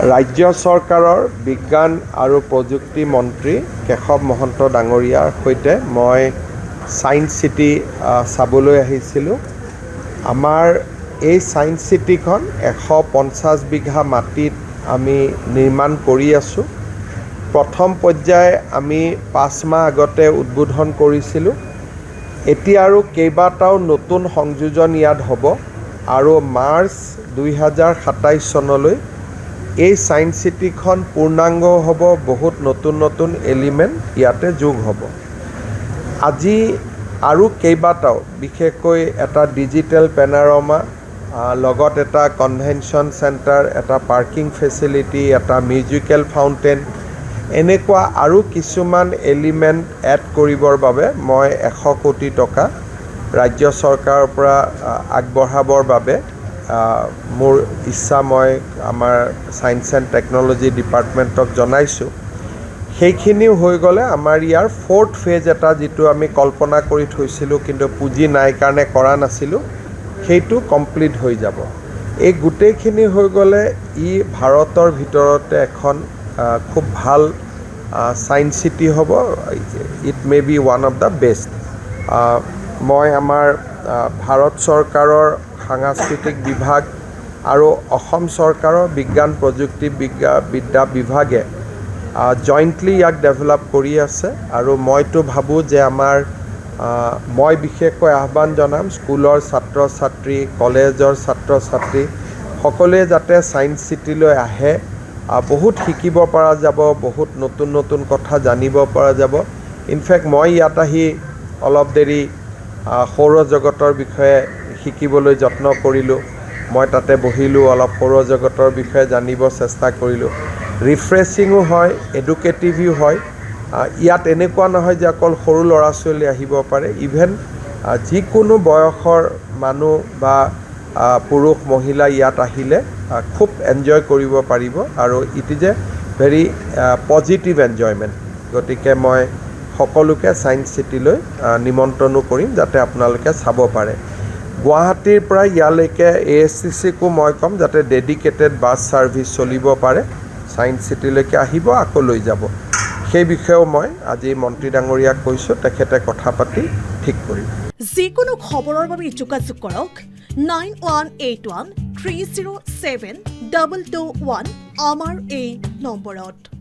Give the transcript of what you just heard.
ৰাজ্য চৰকাৰৰ বিজ্ঞান আৰু প্ৰযুক্তি মন্ত্ৰী কেশৱ মহন্ত ডাঙৰীয়াৰ সৈতে মই ছায়েন্স চিটি চাবলৈ আহিছিলোঁ। আমাৰ এই ছায়েন্স চিটিখন 150 বিঘা মাটিত আমি নিৰ্মাণ কৰি আছোঁ। প্ৰথম পৰ্যায় আমি 5 মাহ আগতে উদ্বোধন কৰিছিলোঁ। এতিয়া আৰু কেইবাটাও নতুন সংযোজন ইয়াত হ'ব আৰু মাৰ্চ 2027 চনলৈ এই ছায়েন্স চিটিখন পূৰ্ণাংগ হ'ব, বহুত নতুন নতুন এলিমেণ্ট ইয়াতে যোগ হ'ব। আজি আৰু কেইবাটাও, বিশেষকৈ এটা ডিজিটেল পেনাৰমা, লগত এটা কনভেনশ্যন চেণ্টাৰ, এটা পাৰ্কিং ফেচিলিটি, এটা মিউজিকেল ফাউণ্টেন, এনেকুৱা আৰু কিছুমান এলিমেণ্ট এড কৰিবৰ বাবে মই 100 কোটি টকা ৰাজ্য চৰকাৰৰ পৰা আগবঢ়াবৰ বাবে মোৰ ইচ্ছা মই আমাৰ ছায়েন্স এণ্ড টেকন'লজি ডিপাৰ্টমেণ্টক জনাইছোঁ। সেইখিনিও হৈ গ'লে আমাৰ ইয়াৰ 4th ফেজ এটা, যিটো আমি কল্পনা কৰি থৈছিলোঁ কিন্তু পুঁজি নাই কাৰণে কৰা নাছিলোঁ, সেইটো কমপ্লিট হৈ যাব। এই গোটেইখিনি হৈ গ'লে ই ভাৰতৰ ভিতৰতে এখন খুব ভাল ছায়েন্স চিটি হ'ব। It may be one of the best. মই আমাৰ ভাৰত চৰকাৰৰ সাংস্কৃতিক বিভাগ আৰু অসম চৰকাৰৰ বিজ্ঞান প্ৰযুক্তি বিদ্যা বিভাগে জইণ্টলি ইয়াক ডেভেলপ কৰি আছে আৰু মইতো ভাবোঁ যে মই বিশেষকৈ আহ্বান জনাম স্কুলৰ ছাত্ৰ ছাত্ৰী, কলেজৰ ছাত্ৰ ছাত্ৰী সকলোৱে যাতে ছায়েন্স চিটিলৈ আহে। বহুত শিকিব পৰা যাব, বহুত নতুন নতুন কথা জানিব পৰা যাব। ইনফেক্ট মই ইয়াত আহি অলপ দেৰি সৌৰজগতৰ বিষয়ে শিকিবলৈ যত্ন কৰিলোঁ। মই তাতে বহিলোঁ, অলপ সৌৰজগতৰ বিষয়ে জানিব চেষ্টা কৰিলোঁ। ৰিফ্ৰেছিঙো হয়, এডুকেটিভো হয়। ইয়াত এনেকুৱা নহয় যে অকল সৰু ল'ৰা ছোৱালী আহিব পাৰে, ইভেন যিকোনো বয়সৰ মানুহ বা পুৰুষ মহিলা ইয়াত আহিলে খুব এনজয় কৰিব পাৰিব আৰু it is a very positive enjoyment. গতিকে মই সকলোকে ছায়েন্স চিটিলৈ নিমন্ত্ৰণো কৰিম যাতে আপোনালোকে চাব পাৰে। গুৱাহাটীৰ পৰা ইয়ালৈকে ASCCকো মই ক'ম যাতে ডেডিকেটেড বাছ ছাৰ্ভিচ চলিব পাৰে। ছায়েন্স চিটিলৈকে আহিব, আকৌ লৈ যাব। সেই বিষয়েও মই আজি মন্ত্ৰী ডাঙৰীয়াক কৈছোঁ, তেখেতে কথা পাতি ঠিক কৰিব। যিকোনো খবৰৰ বাবে যোগাযোগ কৰক 9181 307 221 আমাৰ এই নম্বৰত।